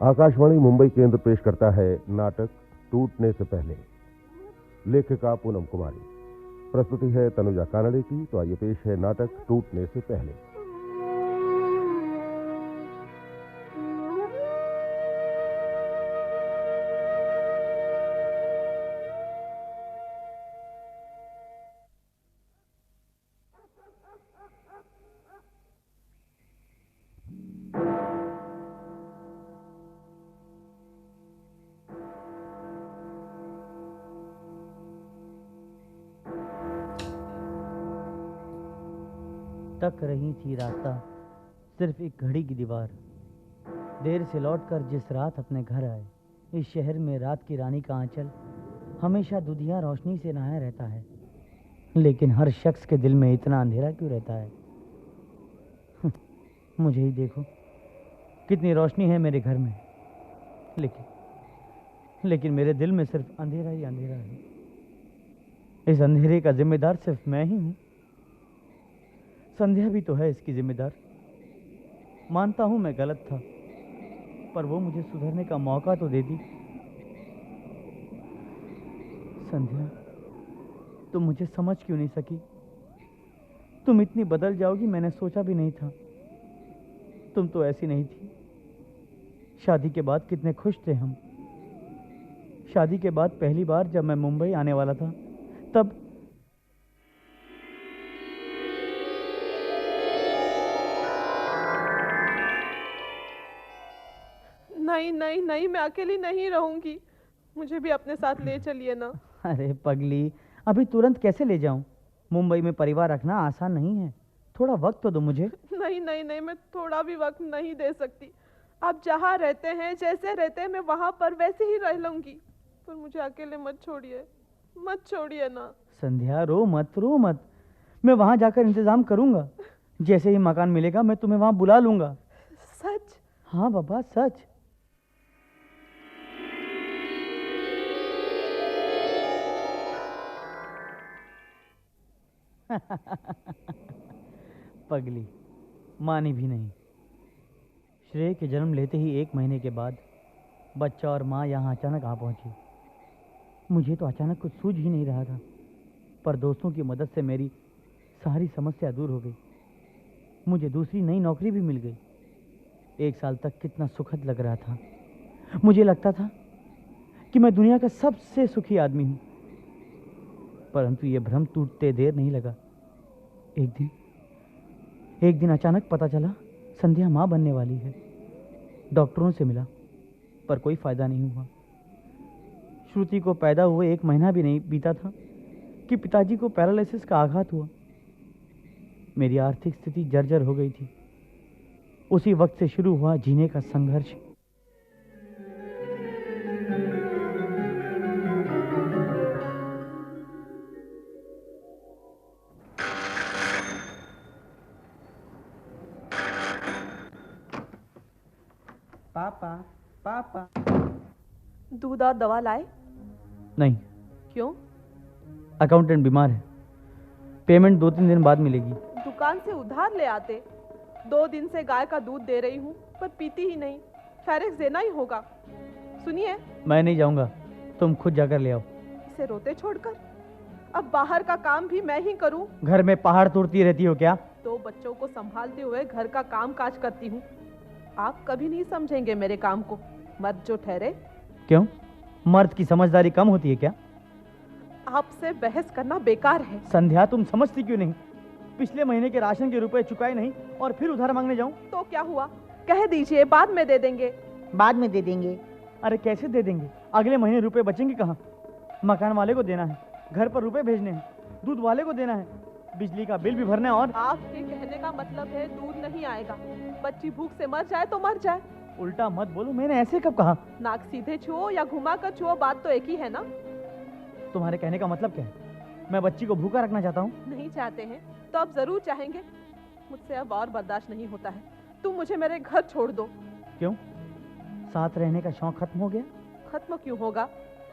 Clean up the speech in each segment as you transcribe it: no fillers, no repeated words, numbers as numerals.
आकाशवाणी मुंबई केंद्र पेश करता है नाटक टूटने से पहले। लेखिका पूनम कुमारी, प्रस्तुति है तनुजा कानड़े की। तो आइए पेश है नाटक टूटने से पहले। तक रही थी रास्ता सिर्फ एक घड़ी की दीवार। देर से लौटकर जिस रात अपने घर आए, इस शहर में रात की रानी का आंचल हमेशा दुधिया रोशनी से नहाया रहता है। लेकिन हर शख्स के दिल में इतना अंधेरा क्यों रहता है? मुझे ही देखो, कितनी रोशनी है मेरे घर में, लेकिन मेरे दिल में सिर्फ अंधेरा ही अंधेरा है। इस अंधेरे का जिम्मेदार सिर्फ मैं ही हूं। संध्या भी तो है इसकी जिम्मेदार। मानता हूं मैं गलत था, पर वो मुझे सुधरने का मौका तो देती। संध्या, तुम मुझे समझ क्यों नहीं सकी? तुम इतनी बदल जाओगी मैंने सोचा भी नहीं था। तुम तो ऐसी नहीं थी। शादी के बाद कितने खुश थे हम। शादी के बाद पहली बार जब मैं मुंबई आने वाला था, तब नहीं नहीं नहीं, मैं अकेली नहीं रहूंगी। मुझे भी अपने साथ ले चलिए ना। अरे पगली, अभी तुरंत कैसे ले जाऊं? मुंबई में परिवार रखना आसान नहीं है। थोड़ा वक्त तो दो मुझे। नहीं नहीं नहीं, मैं थोड़ा भी वक्त नहीं दे सकती। आप जहाँ रहते हैं, जैसे रहते हैं, मैं वहाँ पर वैसे ही रह लूंगी। पर मुझे अकेले मत छोड़िए ना। संध्या, रो मत। मैं वहां जाकर इंतजाम करूंगा। जैसे ही मकान मिलेगा मैं तुम्हें वहां बुला लूंगा। सच? हाँ बाबा, सच। पगली, मानी भी नहीं। श्रेय के जन्म लेते ही 1 महीने के बाद बच्चा और माँ यहाँ अचानक आ पहुंची। मुझे तो अचानक कुछ सूझ ही नहीं रहा था, पर दोस्तों की मदद से मेरी सारी समस्या दूर हो गई। मुझे दूसरी नई नौकरी भी मिल गई। 1 साल तक कितना सुखद लग रहा था। मुझे लगता था कि मैं दुनिया का सबसे सुखी आदमी हूँ। परंतु ये भ्रम टूटते देर नहीं लगा। एक दिन अचानक पता चला संध्या माँ बनने वाली है। डॉक्टरों से मिला, पर कोई फायदा नहीं हुआ। श्रुति को पैदा हुए 1 महीना भी नहीं बीता था कि पिताजी को पैरालिसिस का आघात हुआ। मेरी आर्थिक स्थिति जर्जर हो गई थी। उसी वक्त से शुरू हुआ जीने का संघर्ष। पापा। दूध और दवा लाए? नहीं। क्यों? अकाउंटेंट बीमार है। पेमेंट 2-3 दिन बाद मिलेगी। दुकान से उधार ले आते। 2 दिन से गाय का दूध दे रही हूँ, पर पीती ही नहीं। फैरेक्स देना ही होगा। सुनिए, मैं नहीं जाऊंगा, तुम खुद जाकर ले आओ। इसे रोते छोड़कर अब बाहर का काम भी मैं ही करूं? घर में पहाड़ तोड़ती रहती हो क्या? 2 बच्चों को संभालते हुए घर का काम काज करती हूँ। आप कभी नहीं समझेंगे मेरे काम को, मर्द जो ठहरे। क्यों, मर्द की समझदारी कम होती है क्या? आपसे बहस करना बेकार है। संध्या, तुम समझती क्यों नहीं? पिछले महीने के राशन के रुपए चुकाए नहीं और फिर उधार मांगने जाऊं तो क्या हुआ? कह दीजिए, बाद में दे देंगे। बाद में दे देंगे? अरे कैसे दे देंगे? अगले महीने रुपए बचेंगे कहाँ? मकान वाले को देना है, घर पर रुपए भेजने हैं, दूध वाले को देना है, बिजली का बिल भी भरना है। और आपके कहने का मतलब है दूध नहीं आएगा? बच्ची भूख से मर जाए तो मर जाए। उल्टा मत बोलो, मैंने ऐसे कब कहा? नाक सीधे छुओ या घुमा कर छुओ, बात तो एक ही है ना। तुम्हारे कहने का मतलब क्या है? मैं बच्ची को भूखा रखना चाहता हूँ? नहीं चाहते हैं तो अब जरूर चाहेंगे। मुझसे अब और बर्दाश्त नहीं होता है। तुम मुझे मेरे घर छोड़ दो। क्यों, साथ रहने का शौक खत्म हो गया? खत्म क्यों होगा?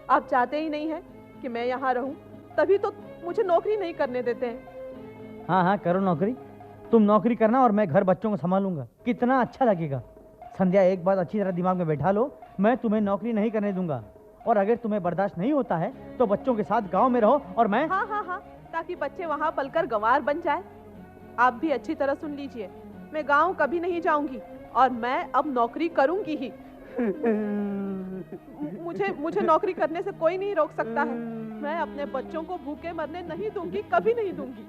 आप चाहते ही नहीं है कि मैं यहाँ रहूं, तभी तो मुझे नौकरी नहीं करने देते हैं। हाँ, करो नौकरी। तुम नौकरी करना और मैं घर बच्चों को संभालूंगा। कितना अच्छा लगेगा। संध्या, एक बात अच्छी तरह दिमाग में बैठा लो, मैं तुम्हें नौकरी नहीं करने दूंगा। और अगर तुम्हें बर्दाश्त नहीं होता है तो बच्चों के साथ गांव में रहो और मैं। हाँ हाँ हाँ, ताकि बच्चे वहाँ पलकर गंवार बन जाए। आप भी अच्छी तरह सुन लीजिए, मैं गांव कभी नहीं जाऊंगी और मैं अब नौकरी करूंगी ही। मुझे नौकरी करने से कोई नहीं रोक सकता है। मैं अपने बच्चों को भूखे मरने नहीं दूंगी, कभी नहीं दूंगी।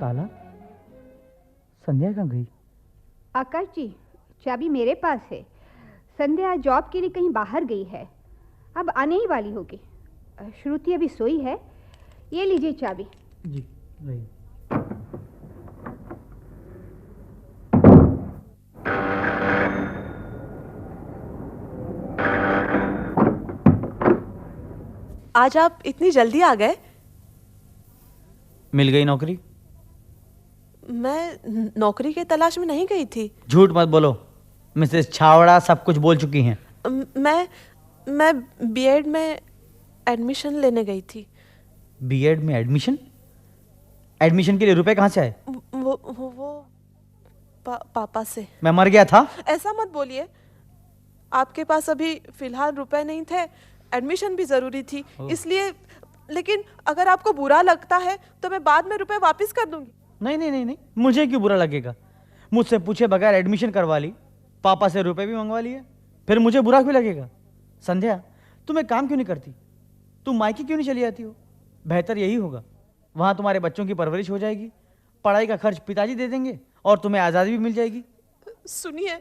ताला, संध्या कहाँ गई? आकाश जी, चाबी मेरे पास है। संध्या जॉब के लिए कहीं बाहर गई है, अब आने ही वाली होगी। श्रुति अभी सोई है। ये लीजिए चाबी। जी रही। आज आप इतनी जल्दी आ गए? मिल गई नौकरी? मैं नौकरी के तलाश में नहीं गई थी। झूठ मत बोलो, मिसेस छावड़ा सब कुछ बोल चुकी हैं। मैं बीएड में एडमिशन लेने गई थी। बीएड में एडमिशन? एडमिशन के लिए रुपए कहाँ से आए? वो पापा से। मैं मर गया था? ऐसा मत बोलिए, आपके पास अभी फिलहाल रुपए नहीं थे, एडमिशन भी जरूरी थी इसलिए। लेकिन अगर आपको बुरा लगता है तो मैं बाद में रुपए वापस कर दूंगी। नहीं नहीं नहीं नहीं, मुझे क्यों बुरा लगेगा? मुझसे पूछे बगैर एडमिशन करवा ली, पापा से रुपए भी मंगवा लिए, फिर मुझे बुरा क्यों लगेगा? संध्या, तुम एक काम क्यों नहीं करती? तुम मायके क्यों नहीं चली जाती हो? बेहतर यही होगा, वहां तुम्हारे बच्चों की परवरिश हो जाएगी, पढ़ाई का खर्च पिताजी दे देंगे और तुम्हें आज़ादी भी मिल जाएगी। सुनिए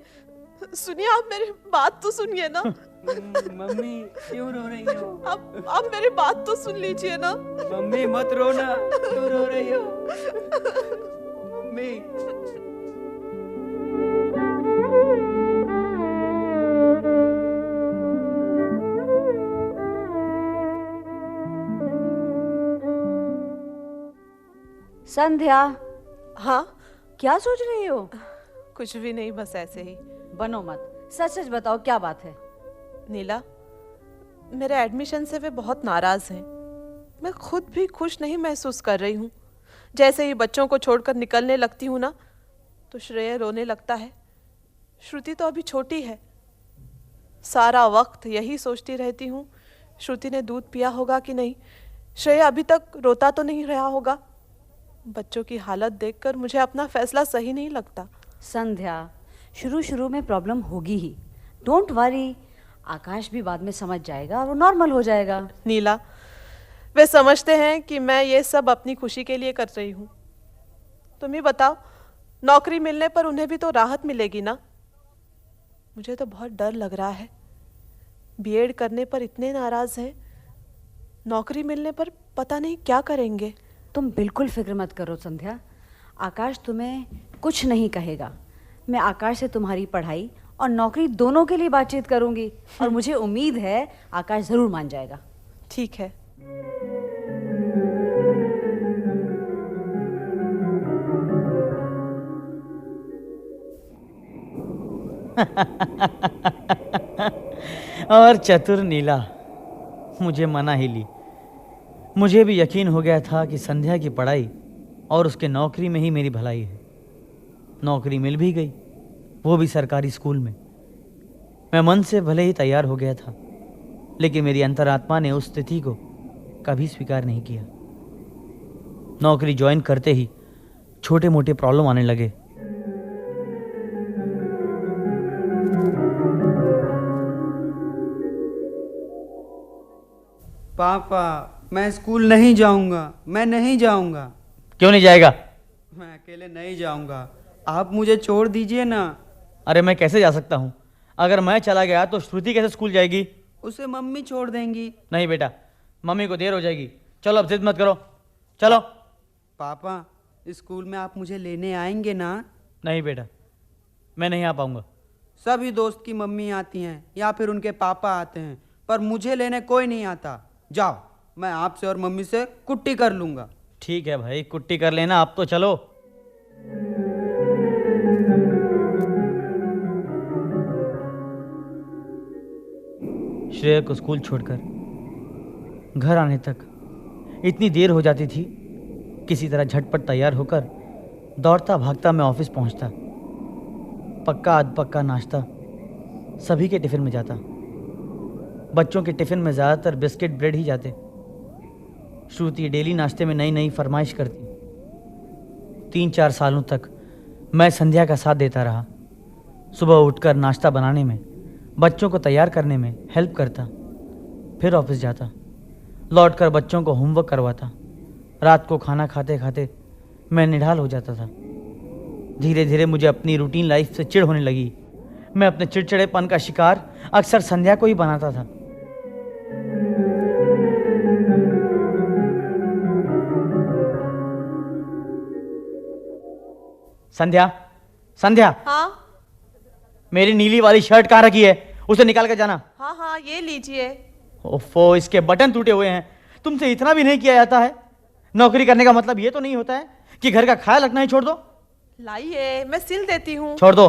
सुनिए, आप मेरी बात तो सुनिए ना। मम्मी क्यों रो रही हो? आप मेरी बात तो सुन लीजिए ना। मम्मी मत रोना, क्यों रो रही हो? मम्मी। संध्या, हाँ, क्या सोच रही हो? कुछ भी नहीं, बस ऐसे ही। बनो मत, सच सच बताओ क्या बात है? नीला, मेरे एडमिशन से वे बहुत नाराज हैं। मैं खुद भी खुश नहीं महसूस कर रही हूँ। जैसे ही बच्चों को छोड़कर निकलने लगती हूँ ना, तो श्रेय रोने लगता है। श्रुति तो अभी छोटी है, सारा वक्त यही सोचती रहती हूँ, श्रुति ने दूध पिया होगा कि नहीं, श्रेय अभी तक रोता तो नहीं रहा होगा। बच्चों की हालत देखकर मुझे अपना फैसला सही नहीं लगता। संध्या, शुरू में प्रॉब्लम होगी ही, डोंट वरी। आकाश भी बाद में समझ जाएगा और वो नॉर्मल हो जाएगा। नीला, वे समझते हैं कि मैं ये सब अपनी खुशी के लिए कर रही हूँ। तुम ही बताओ, नौकरी मिलने पर उन्हें भी तो राहत मिलेगी ना। मुझे तो बहुत डर लग रहा है। बीएड करने पर इतने नाराज हैं, नौकरी मिलने पर पता नहीं क्या करेंगे। तुम बिल्कुल फिक्र मत करो संध्या, आकाश तुम्हें कुछ नहीं कहेगा। मैं आकाश से तुम्हारी पढ़ाई और नौकरी दोनों के लिए बातचीत करूंगी और मुझे उम्मीद है आकाश जरूर मान जाएगा। ठीक है। और चतुर नीला, मुझे मना ही ली। मुझे भी यकीन हो गया था कि संध्या की पढ़ाई और उसके नौकरी में ही मेरी भलाई है। नौकरी मिल भी गई, वो भी सरकारी स्कूल में। मैं मन से भले ही तैयार हो गया था, लेकिन मेरी अंतरात्मा ने उस स्थिति को कभी स्वीकार नहीं किया। नौकरी ज्वाइन करते ही छोटे मोटे प्रॉब्लम आने लगे। पापा, मैं स्कूल नहीं जाऊंगा, मैं नहीं जाऊंगा। क्यों नहीं जाएगा? मैं अकेले नहीं जाऊंगा, आप मुझे छोड़ दीजिए ना। अरे मैं कैसे जा सकता हूँ? अगर मैं चला गया तो श्रुति कैसे स्कूल जाएगी? उसे मम्मी छोड़ देंगी। नहीं बेटा, मम्मी को देर हो जाएगी। चलो अब जिद मत करो, चलो। पापा, स्कूल में आप मुझे लेने आएंगे ना? नहीं बेटा, मैं नहीं आ पाऊंगा। सभी दोस्त की मम्मी आती हैं या फिर उनके पापा आते हैं, पर मुझे लेने कोई नहीं आता। जाओ, मैं आपसे और मम्मी से कुट्टी कर लूंगा। ठीक है भाई, कुट्टी कर लेना, अब तो चलो। श्रेय को स्कूल छोड़कर घर आने तक इतनी देर हो जाती थी। किसी तरह झटपट तैयार होकर दौड़ता भागता मैं ऑफिस पहुंचता। पक्का अध पक्का नाश्ता सभी के टिफ़िन में जाता। बच्चों के टिफ़िन में ज़्यादातर बिस्किट ब्रेड ही जाते। श्रुति डेली नाश्ते में नई नई फरमाइश करती। 3-4 सालों तक मैं संध्या का साथ देता रहा। सुबह उठकर नाश्ता बनाने में, बच्चों को तैयार करने में हेल्प करता, फिर ऑफिस जाता, लौटकर बच्चों को होमवर्क करवाता। रात को खाना खाते खाते मैं निढाल हो जाता था। धीरे धीरे मुझे अपनी रूटीन लाइफ से चिढ़ होने लगी। मैं अपने चिड़चिड़ेपन का शिकार अक्सर संध्या को ही बनाता था। संध्या, संध्या, हाँ मेरी नीली वाली शर्ट कहाँ रखी है? उसे निकाल कर जाना। हाँ हाँ, ये लीजिए। ओफो, इसके बटन टूटे हुए हैं। तुमसे इतना भी नहीं किया जाता है? नौकरी करने का मतलब ये तो नहीं होता है कि घर का ख्याल रखना ही छोड़ दो। लाइए, मैं सिल देती हूँ। छोड़ दो,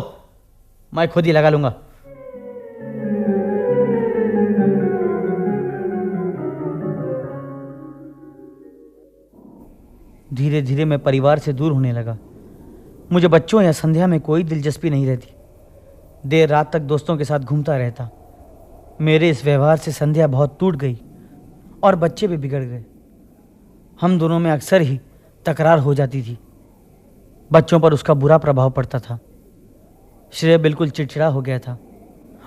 मैं खुद ही लगा लूंगा। धीरे धीरे मैं परिवार से दूर होने लगा। मुझे बच्चों या संध्या में कोई दिलचस्पी नहीं रहती। देर रात तक दोस्तों के साथ घूमता रहता। मेरे इस व्यवहार से संध्या बहुत टूट गई और बच्चे भी बिगड़ गए। हम दोनों में अक्सर ही तकरार हो जाती थी। बच्चों पर उसका बुरा प्रभाव पड़ता था। श्रेय बिल्कुल चिड़चिड़ा हो गया था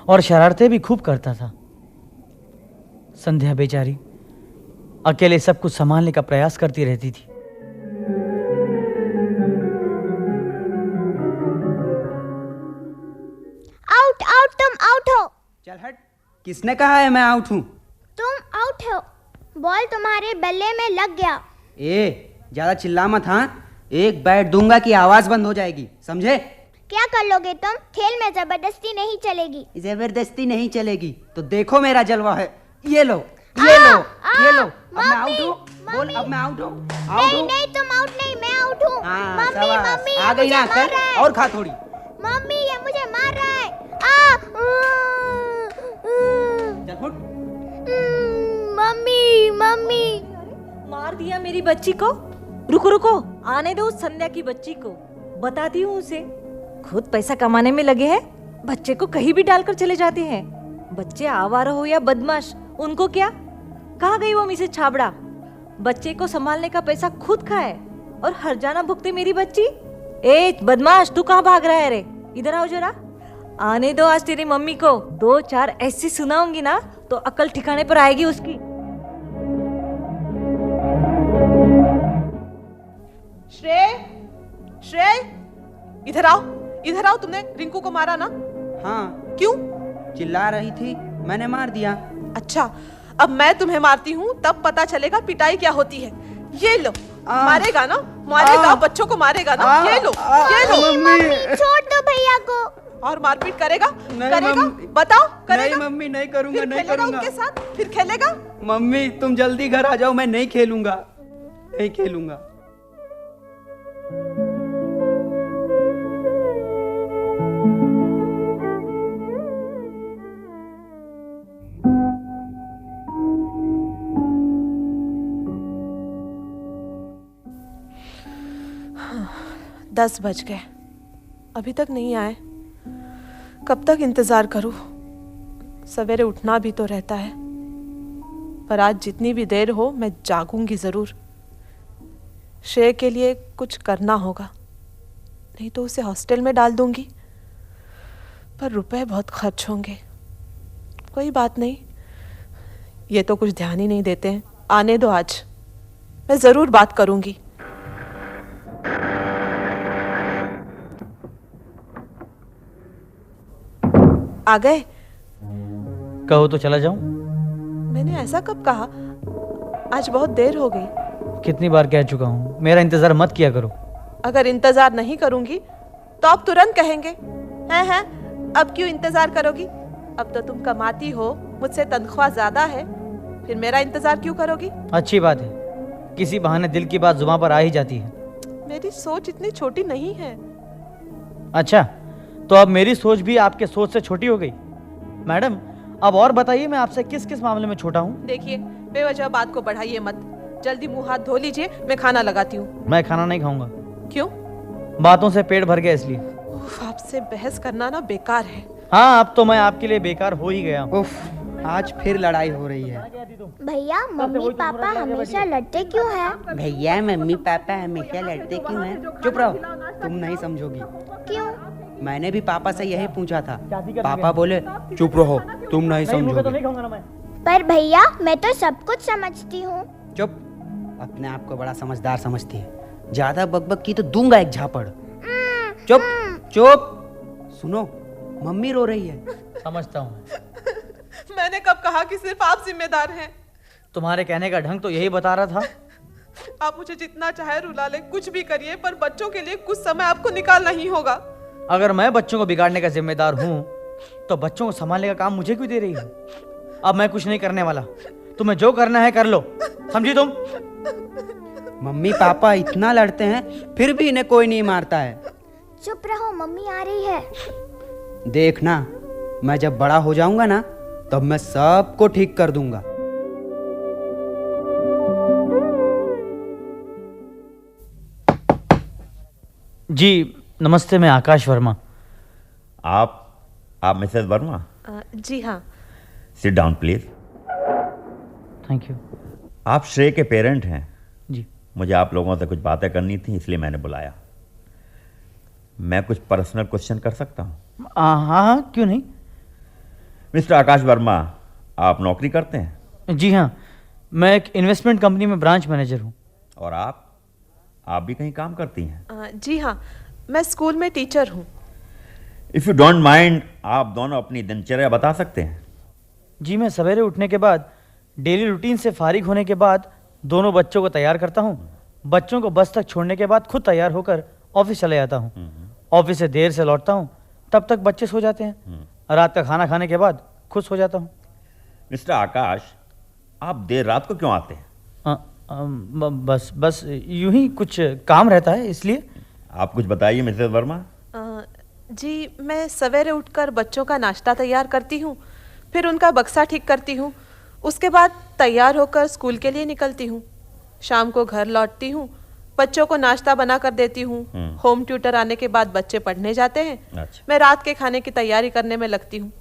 और शरारतें भी खूब करता था। संध्या बेचारी अकेले सब कुछ संभालने का प्रयास करती रहती थी। आउट आउट, तुम आउट हो। चल हट, किसने कहा है मैं आउट हूँ? तुम आउट हो, बॉल तुम्हारे बल्ले में लग गया। ज्यादा चिल्ला मत। हाँ, एक बैट दूंगा कि आवाज बंद हो जाएगी, समझे? क्या कर लोगे तुम? खेल में जबरदस्ती नहीं चलेगी। जबरदस्ती नहीं चलेगी तो देखो मेरा जलवा है। ये लो, ये लो, ये लो। अब मैं आउट हूँ। बोल, अब मैं आउट हूँ। नहीं नहीं, तुम आउट नहीं, मैं आउट हूँ। मम्मी मम्मी, आ गई ना, कर और खा थोड़ी। मम्मी, ये मुझे मार रहा है। चल फुट। Mummy mummy. मार दिया मेरी बच्ची को? रुको रुको, आने दो उस संध्या की बच्ची को, बताती हूँ उसे। खुद पैसा कमाने में लगे हैं, बच्चे को कहीं भी डालकर चले जाते हैं। बच्चे आवारा हो या बदमाश, उनको क्या? कहाँ गई वो मिसेस छाबड़ा? बच्चे को संभालने का पैसा खुद खाए और हर जाना भुगते मेरी बच्ची। ए बदमाश, तू कहाँ भाग रहा है रे? इधर आओ जरा। आने दो आज तेरी मम्मी को। 2-4 ऐसी सुनाऊंगी ना तो अकल ठिकाने पर आएगी उसकी। श्रेय, श्रेय, इधर आओ, इधर आओ। तुमने रिंकू को मारा ना? हाँ। क्यों? चिल्ला रही थी, मैंने मार दिया। अच्छा, अब मैं तुम्हें मारती हूँ तब पता चलेगा पिटाई क्या होती है। ये लो। मारेगा ना? मारेगा, बच्चों को मारेगा ना? ये लो, ये लो। मम्मी छोड़ दो भैया को। और मारपीट करेगा? नहीं, करेगा? मम्मी। बताओ, करेगा? नहीं मम्मी, नहीं करूंगा, फिर नहीं खेलेगा करूंगा। उनके साथ? फिर खेलेगा? मम्मी तुम जल्दी घर आ जाओ, मैं नहीं खेलूंगा, नहीं खेलूंगा। दस बज गए, अभी तक नहीं आए। कब तक इंतजार करूं? सवेरे उठना भी तो रहता है। पर आज जितनी भी देर हो मैं जागूंगी जरूर। श्रेय के लिए कुछ करना होगा, नहीं तो उसे हॉस्टल में डाल दूंगी। पर रुपए बहुत खर्च होंगे। कोई बात नहीं, ये तो कुछ ध्यान ही नहीं देते हैं। आने दो, आज मैं जरूर बात करूंगी। आ गए? कहो तो चला जाऊं? मैंने ऐसा कब कहा? आज बहुत देर हो गई। कितनी बार कह चुका हूं, मेरा इंतजार मत किया करो। अगर इंतजार नहीं करूंगी तो आप तुरंत कहेंगे हैं, अब क्यों इंतजार करोगी? अब तो तुम कमाती हो, मुझसे तनख्वाह ज्यादा है, फिर मेरा इंतजार क्यों करोगी? अच्छी बात है, किसी बहाने दिल की बात जुबान पर आ ही जाती है। मेरी सोच इतनी छोटी नहीं है। अच्छा, तो अब मेरी सोच भी आपके सोच से छोटी हो गई। मैडम, अब और बताइए, मैं आपसे किस किस मामले में छोटा हूँ? देखिए, बेवजह बात को बढ़ाइए मत। जल्दी मुंह हाथ धो लीजिए, मैं खाना लगाती हूँ। मैं खाना नहीं खाऊंगा। क्यों? बातों से पेट भर गया इसलिए। उफ, आपसे बहस करना ना बेकार है। हाँ, अब तो मैं आपके लिए बेकार हो ही गया। उफ, आज फिर लड़ाई हो रही है। भैया मम्मी पापा हमेशा लड़ते क्यों हैं? भैया मम्मी पापा हमेशा लड़ते क्यों हैं? चुप रहो, तुम नहीं समझोगी। क्यों? मैंने भी पापा से यही पूछा था, पापा बोले चुप रहो, तुम नहीं समझोगे। पर भैया मैं तो सब कुछ समझती हूँ। चुप, अपने आप को बड़ा समझदार समझती है। ज्यादा बकबक की तो दूंगा एक झापड़। चुप चुप। सुनो, मम्मी रो रही है। समझता हूँ। मैंने कब कहा कि सिर्फ आप जिम्मेदार हैं? तुम्हारे कहने का ढंग तो यही बता रहा था। आप मुझे जितना चाहे रुला ले, कुछ भी करिए, पर बच्चों के लिए कुछ समय आपको निकालना ही होगा। अगर मैं बच्चों को बिगाड़ने का जिम्मेदार हूँ तो बच्चों को संभालने का काम मुझे क्यों दे रही है? अब मैं कुछ नहीं करने वाला। तुम्हें जो करना है कर लो, समझी तुम? मम्मी पापा इतना लड़ते हैं फिर भी इन्हें कोई नहीं मारता है। चुप रहो, मम्मी आ रही है। देखना, मैं जब बड़ा हो जाऊंगा ना तब मैं सबको ठीक कर दूंगा। जी नमस्ते, मैं आकाश वर्मा। आप मिसेस वर्मा? जी हाँ। Sit down please. Thank you. आप श्रेय के पेरेंट हैं? जी। मुझे आप लोगों से कुछ बातें करनी थी, इसलिए मैंने बुलाया। मैं कुछ पर्सनल क्वेश्चन कर सकता हूँ? हाँ, क्यों नहीं। मिस्टर आकाश वर्मा, आप नौकरी करते हैं? जी हाँ, मैं एक इन्वेस्टमेंट कंपनी में ब्रांच मैनेजर हूँ। और आप भी कहीं काम करती हैं? जी हाँ, मैं स्कूल में टीचर हूँ। इफ़ यू डोंट माइंड, आप दोनों अपनी दिनचर्या बता सकते हैं? जी, मैं सवेरे उठने के बाद डेली रूटीन से फारिग होने के बाद दोनों बच्चों को तैयार करता हूँ। बच्चों को बस तक छोड़ने के बाद खुद तैयार होकर ऑफिस चले जाता हूँ। ऑफिस से देर से लौटता हूँ, तब तक बच्चे सो जाते हैं। रात का खाना खाने के बाद खुद सो जाता हूँ। मिस्टर आकाश, आप देर रात को क्यों आते हैं? बस यूं ही कुछ काम रहता है, इसलिए। आप कुछ बताइए मिसेस वर्मा। जी, मैं सवेरे उठकर बच्चों का नाश्ता तैयार करती हूँ, फिर उनका बक्सा ठीक करती हूँ, उसके बाद तैयार होकर स्कूल के लिए निकलती हूँ। शाम को घर लौटती हूँ, बच्चों को नाश्ता बना कर देती हूँ। होम ट्यूटर आने के बाद बच्चे पढ़ने जाते हैं। अच्छा। मैं रात के खाने की तैयारी करने में लगती हूँ।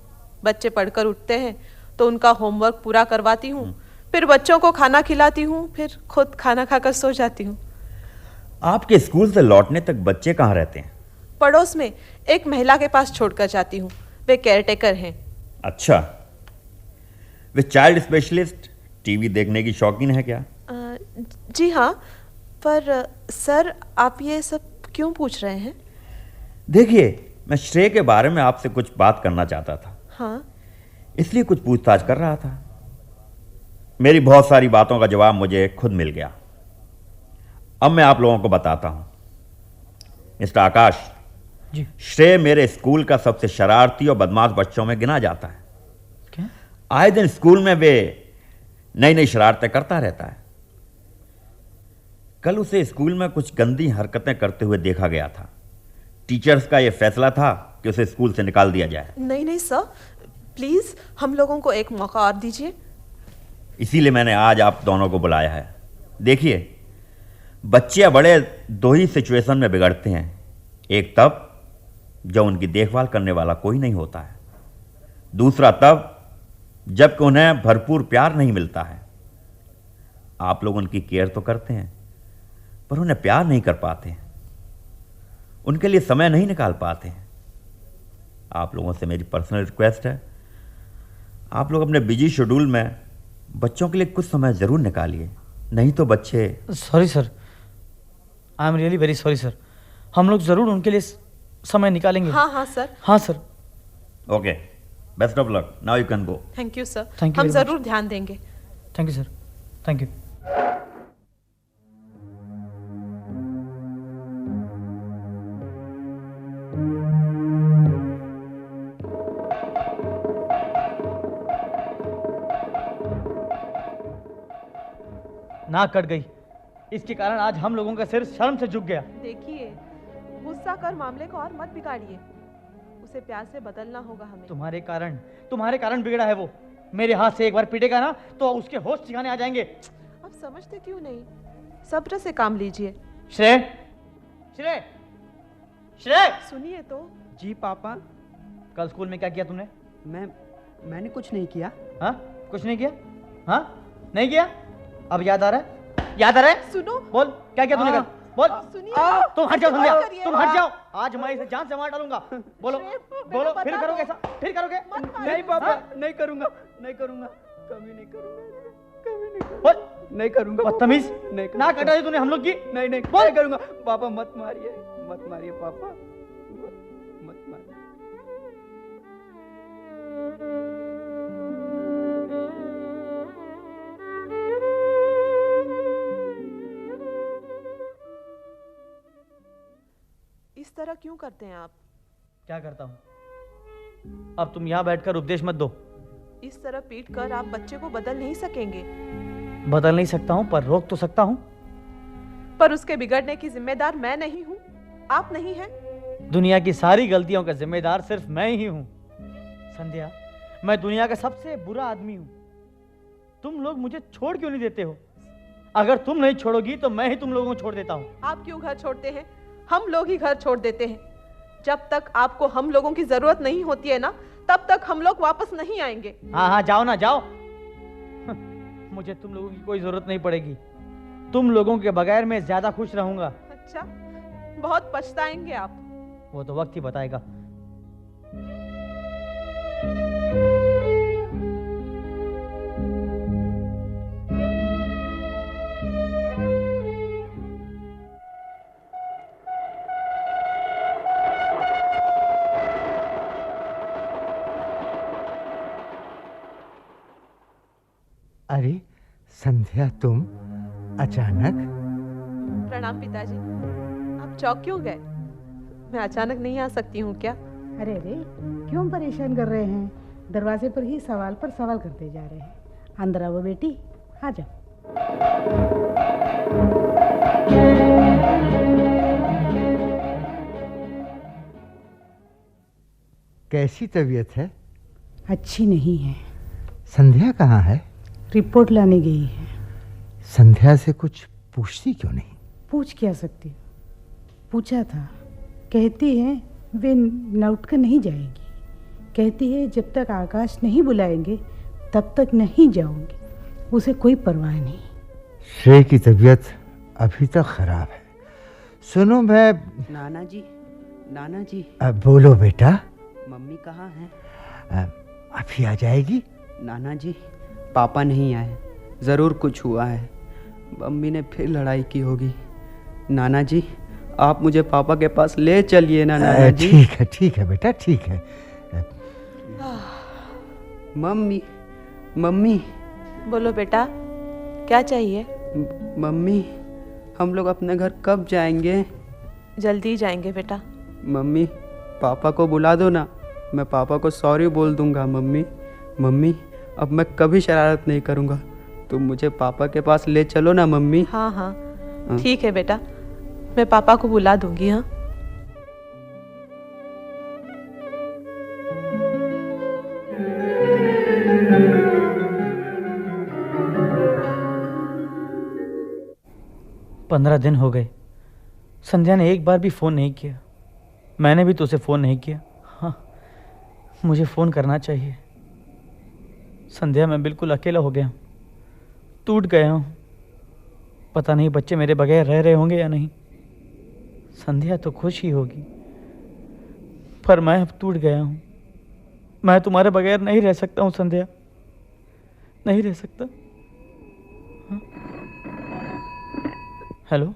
बच्चे पढ़कर उठते हैं तो उनका होमवर्क पूरा करवाती हूँ, फिर बच्चों को खाना खिलाती हूँ, फिर खुद खाना खाकर सो जाती हूँ। आपके स्कूल से लौटने तक बच्चे कहाँ रहते हैं? पड़ोस में एक महिला के पास छोड़कर जाती हूँ, वे केयरटेकर हैं। अच्छा, वे चाइल्ड स्पेशलिस्ट टीवी देखने की शौकीन है क्या? जी हाँ, पर सर आप ये सब क्यों पूछ रहे हैं? देखिए, मैं श्रेय के बारे में आपसे कुछ बात करना चाहता था। हाँ, इसलिए कुछ पूछताछ कर रहा था। मेरी बहुत सारी बातों का जवाब मुझे खुद मिल गया। अब मैं आप लोगों को बताता हूं। मिस्टर आकाश जी। श्रेय मेरे स्कूल का सबसे शरारती और बदमाश बच्चों में गिना जाता है। क्या? आए दिन स्कूल में वे नई नई शरारतें करता रहता है। कल उसे स्कूल में कुछ गंदी हरकतें करते हुए देखा गया था। टीचर्स का यह फैसला था कि उसे स्कूल से निकाल दिया जाए। नहीं सर, प्लीज हम लोगों को एक मौका और दीजिए। इसीलिए मैंने आज आप दोनों को बुलाया है। देखिए, बच्चे बड़े दो ही सिचुएशन में बिगड़ते हैं। एक तब जब उनकी देखभाल करने वाला कोई नहीं होता है, दूसरा तब जबकि उन्हें भरपूर प्यार नहीं मिलता है। आप लोग उनकी केयर तो करते हैं, पर उन्हें प्यार नहीं कर पाते, उनके लिए समय नहीं निकाल पाते। आप लोगों से मेरी पर्सनल रिक्वेस्ट है, आप लोग अपने बिजी शेड्यूल में बच्चों के लिए कुछ समय जरूर निकालिए, नहीं तो बच्चे। Sorry sir, I am really very sorry sir. हम लोग जरूर उनके लिए समय निकालेंगे। हाँ सर। हाँ sir. Okay, best of luck, now you can go. Thank you sir, Thank you हम very जरूर ध्यान देंगे। Thank you sir, thank you. नाक कट गई, इसके कारण आज हम लोगों का सिर शर्म से झुक गया। देखिए, गुस्सा कर मामले को और मत बिगाड़िए, उसे प्यार से बदलना होगा हमें। तुम्हारे कारण बिगड़ा है वो। मेरे हाथ से एक बार पीटेगा ना तो उसके होश ठिकाने आ जाएंगे। अब समझते क्यों नहीं? सब्र से काम लीजिए। श्रेय, श्रेय! सुनिए तो। जी पापा। कल स्कूल में क्या किया तूने? मैंने कुछ नहीं किया। हाँ, कुछ नहीं किया? हाँ, नहीं किया? अब याद आ रहा है? याद आ रहा है? सुनो। बोल, क्या किया तूने कल? बोल। सुनिए। तुम हट जाओ संध्या, करिए। तुम हट जाओ। आज मैं इसे जान से मार डालूंगा। बोलो, बोलो, बता फिर दो। करोगे ऐसा? फिर करोगे? नहीं पापा, हाँ? नहीं करूंगा, नहीं करूंगा, कभी नहीं करूंगा, कभी नहीं करूंगा, बोल। नहीं करूंगा। बदतमीज, नहीं करूंगा। ना कटा दी तूने हम लोग की। नहीं नहीं बोल। नहीं करूंगा। पापा मत मारिए, मत मारिए पापा, मत मारिए। इस तरह क्यों करते हैं आप? क्या करता हूँ? अब तुम यहाँ बैठकर उपदेश मत दो। इस तरह पीट कर आप बच्चे को बदल नहीं सकेंगे। बदल नहीं सकता हूँ, पर रोक तो सकता हूँ। पर उसके बिगड़ने की जिम्मेदार मैं नहीं हूँ, आप नहीं हैं। दुनिया की सारी गलतियों का जिम्मेदार सिर्फ मैं ही हूँ। संध्या, मैं दुनिया का सबसे बुरा आदमी हूँ। तुम लोग मुझे छोड़ क्यों नहीं देते हो? अगर तुम नहीं छोड़ोगी तो मैं ही तुम लोगों को छोड़ देता हूँ। आप क्यों घर छोड़ते हैं? हम लोग ही घर छोड़ देते हैं। जब तक आपको हम लोगों की जरूरत नहीं होती है ना, तब तक हम लोग वापस नहीं आएंगे। हाँ हाँ, जाओ ना, जाओ। मुझे तुम लोगों की कोई जरूरत नहीं पड़ेगी। तुम लोगों के बगैर मैं ज्यादा खुश रहूंगा। अच्छा, बहुत पछताएंगे आप। वो तो वक्त ही बताएगा। अरे संध्या, तुम अचानक? प्रणाम पिताजी। आप चौक क्यों गए? मैं अचानक नहीं आ सकती हूँ क्या? अरे अरे, क्यों परेशान कर रहे हैं? दरवाजे पर ही सवाल पर सवाल करते जा रहे हैं। अंदर आओ बेटी, आ जाओ। कैसी तबीयत है? अच्छी नहीं है। संध्या कहाँ है? रिपोर्ट लाने गई है। संध्या से कुछ पूछती क्यों नहीं? पूछ क्या सकती हूँ? पूछा था, कहती है वे लौट कर नहीं जाएगी। कहती है जब तक आकाश नहीं बुलाएंगे तब तक नहीं जाऊंगी। उसे कोई परवाह नहीं। श्रेय की तबीयत अभी तक खराब है। सुनो, मैं... नाना जी, नाना जी। बोलो बेटा। मम्मी कहाँ हैं? अभी आ जाएगी। नाना जी, पापा नहीं आए, जरूर कुछ हुआ है। मम्मी ने फिर लड़ाई की होगी। नाना जी, आप मुझे पापा के पास ले चलिए ना नाना जी। ठीक है बेटा, ठीक है। Mummy, mummy. बोलो बेटा, क्या चाहिए? मम्मी, हम लोग अपने घर कब जाएंगे? जल्दी जाएंगे बेटा। मम्मी, पापा को बुला दो ना, मैं पापा को सॉरी बोल दूंगा। मम्मी, मम्मी, अब मैं कभी शरारत नहीं करूंगा। तुम मुझे पापा के पास ले चलो ना मम्मी। हाँ हाँ, ठीक है बेटा, मैं पापा को बुला दूंगी। हाँ। पंद्रह दिन हो गए, संध्या ने एक बार भी फोन नहीं किया। मैंने भी तो उसे फोन नहीं किया। हाँ, मुझे फोन करना चाहिए। संध्या, मैं बिल्कुल अकेला हो गया हूँ, टूट गया हूँ। पता नहीं बच्चे मेरे बगैर रह रहे होंगे या नहीं। संध्या तो खुश ही होगी, पर मैं अब टूट गया हूँ। मैं तुम्हारे बगैर नहीं रह सकता हूँ संध्या, नहीं रह सकता। हाँ? हेलो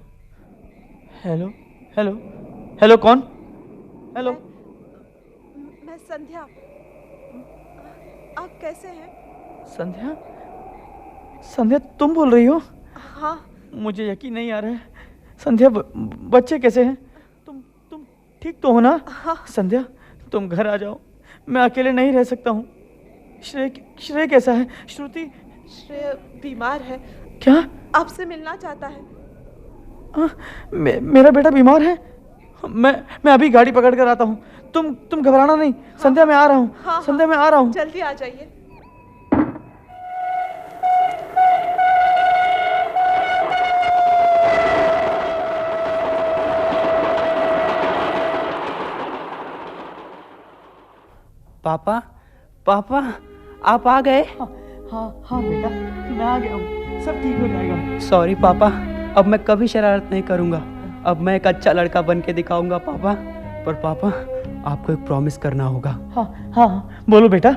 हेलो हेलो हेलो, कौन? हेलो, मैं संध्या। आप कैसे हैं? संध्या? संध्या, तुम बोल रही हो? हाँ। मुझे यकीन नहीं आ रहा है। संध्या, बच्चे कैसे हैं? तुम ठीक तो हो ना? हाँ। संध्या, तुम घर आ जाओ, मैं अकेले नहीं रह सकता हूँ। श्रेय कैसा है? श्रुति? श्रेय बीमार है। क्या? आपसे मिलना चाहता है। मेरा बेटा बीमार है? मैं अभी गाड़ी पकड़ कर आता हूँ। तुम घबराना नहीं। हाँ। संध्या, मैं आ रहा हूँ। हाँ, संध्या, मैं आ रहा हूँ। जल्दी आ जाइए। पापा पापा आप आ गए? हाँ बेटा, मैं आ गया हूँ, सब ठीक हो जाएगा। सॉरी पापा, अब मैं कभी शरारत नहीं करूँगा। अब मैं एक अच्छा लड़का बन के दिखाऊंगा पापा। पर पापा आपको एक प्रॉमिस करना होगा। हाँ बोलो बेटा।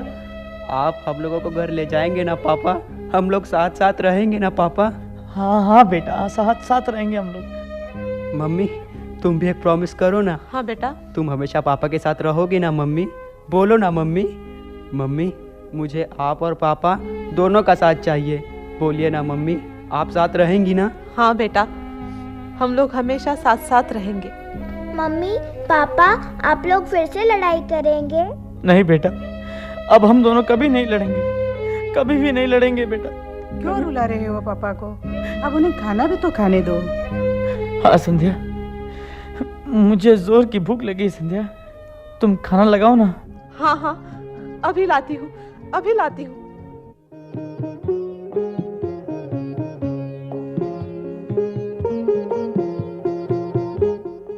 आप हम लोगों को घर ले जाएंगे ना पापा? हम लोग साथ साथ रहेंगे ना पापा? हाँ बेटा, साथ साथ रहेंगे हम लोग। मम्मी तुम भी एक प्रॉमिस करो ना। हाँ बेटा। तुम हमेशा पापा के साथ रहोगी ना मम्मी? बोलो ना मम्मी। मम्मी मुझे आप और पापा दोनों का साथ चाहिए। बोलिए ना मम्मी, आप साथ रहेंगी ना? हाँ बेटा, हम लोग हमेशा साथ साथ रहेंगे। मम्मी पापा आप लोग फिर से लड़ाई करेंगे? नहीं बेटा, अब हम दोनों कभी नहीं लड़ेंगे, कभी भी नहीं लड़ेंगे बेटा। क्यों रुला रहे हो पापा को? अब उन्हें खाना भी तो खाने दो। हाँ संध्या, मुझे जोर की भूख लगी। संध्या तुम खाना लगाओ ना। हाँ अभी लाती हूँ, अभी लाती हूँ।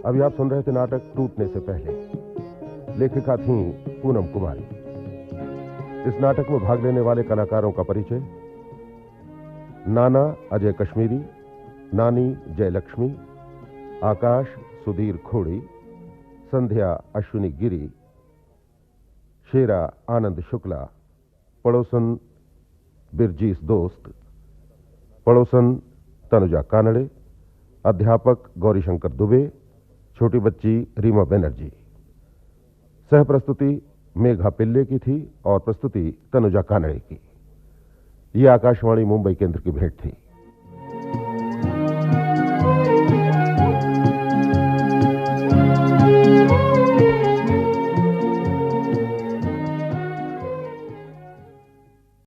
अभी आप सुन रहे थे नाटक टूटने से पहले। लेखिका थीं पूनम कुमारी। इस नाटक में भाग लेने वाले कलाकारों का परिचय: नाना अजय कश्मीरी, नानी जयलक्ष्मी, आकाश सुधीर खोड़ी, संध्या अश्विनी गिरी, शेरा आनंद शुक्ला, पड़ोसन बिरजीस दोस्त, पड़ोसन तनुजा कानड़े, अध्यापक गौरीशंकर दुबे, छोटी बच्ची रीमा बनर्जी। सह प्रस्तुति मेघा पिल्ले की थी और प्रस्तुति तनुजा कानड़े की। यह आकाशवाणी मुंबई केंद्र की भेंट थी।